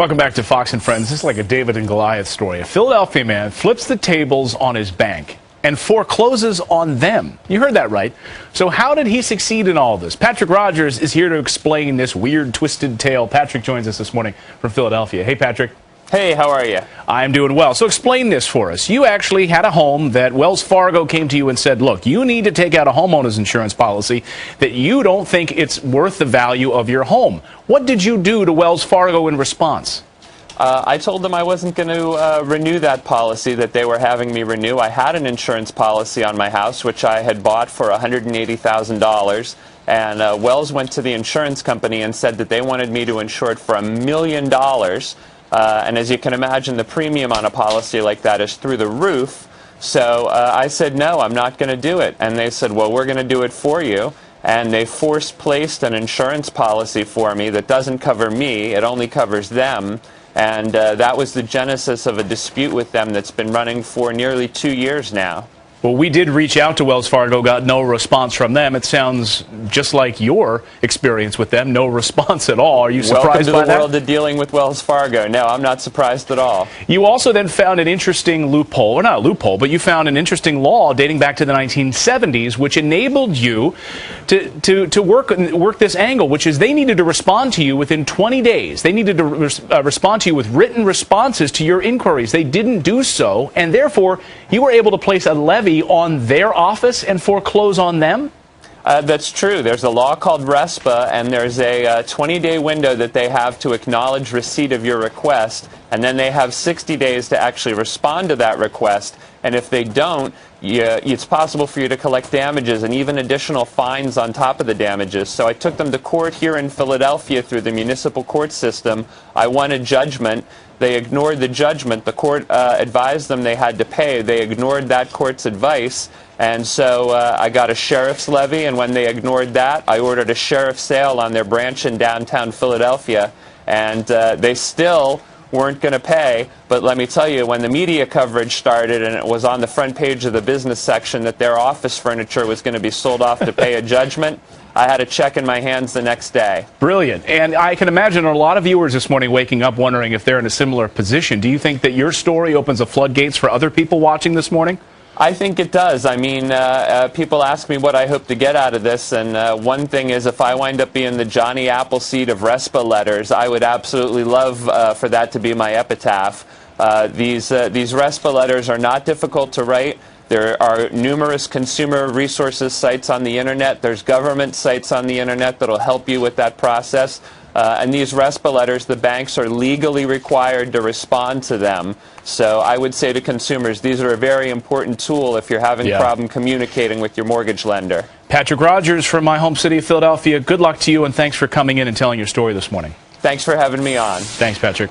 Welcome back to Fox and Friends. This is like a David and Goliath story. A Philadelphia man flips the tables on his bank and forecloses on them. You heard that right. So how did he succeed in all this? Patrick Rogers is here to explain this weird, twisted tale. Patrick joins us this morning from Philadelphia. Hey, Patrick. Hey, how are you? I'm doing well. So explain this for us. You actually had a home that Wells Fargo came to you and said, look, you need to take out a homeowner's insurance policy that you don't think it's worth the value of your home. What did you do to Wells Fargo in response? I told them I wasn't going to renew that policy that they were having me renew. I had an insurance policy on my house, which I had bought for $180,000. And Wells went to the insurance company and said that they wanted me to insure it for $1 million. And as you can imagine, the premium on a policy like that is through the roof. So I said, no, I'm not going to do it. And they said, well, we're going to do it for you. And they force-placed an insurance policy for me that doesn't cover me. It only covers them. And that was the genesis of a dispute with them that's been running for nearly 2 years now. Well, we did reach out to Wells Fargo, got no response from them. It sounds just like your experience with them, no response at all. Are you surprised by that? Welcome to the world of dealing with Wells Fargo. No, I'm not surprised at all. You also then found an interesting loophole, or not a loophole, but you found an interesting law dating back to the 1970s, which enabled you to work this angle, which is they needed to respond to you within 20 days. They needed to respond to you with written responses to your inquiries. They didn't do so, and therefore you were able to place a levy on their office and foreclose on them? That's true. There's a law called RESPA, and there's a 20-day window that they have to acknowledge receipt of your request, and then they have 60 days to actually respond to that request. And if they don't, it's possible for you to collect damages and even additional fines on top of the damages. So I took them to court here in Philadelphia through the municipal court system. I won a judgment. They ignored the judgment. The court advised them they had to pay. They ignored that court's advice. And so I got a sheriff's levy, and when they ignored that, I ordered a sheriff's sale on their branch in downtown Philadelphia. And they still weren't going to pay. But let me tell you, when the media coverage started and it was on the front page of the business section that their office furniture was going to be sold off to pay a judgment, I had a check in my hands the next day. Brilliant. And I can imagine a lot of viewers this morning waking up wondering if they're in a similar position. Do you think that your story opens the floodgates for other people watching this morning? I think it does. I mean, people ask me what I hope to get out of this, and one thing is if I wind up being the Johnny Appleseed of RESPA letters, I would absolutely love for that to be my epitaph. These RESPA letters are not difficult to write. There are numerous consumer resources sites on the internet. There's government sites on the internet that will help you with that process. And these RESPA letters, the banks are legally required to respond to them. So I would say to consumers, these are a very important tool if you're having a problem communicating with your mortgage lender. Patrick Rogers from my home city of Philadelphia, good luck to you, and thanks for coming in and telling your story this morning. Thanks for having me on. Thanks, Patrick.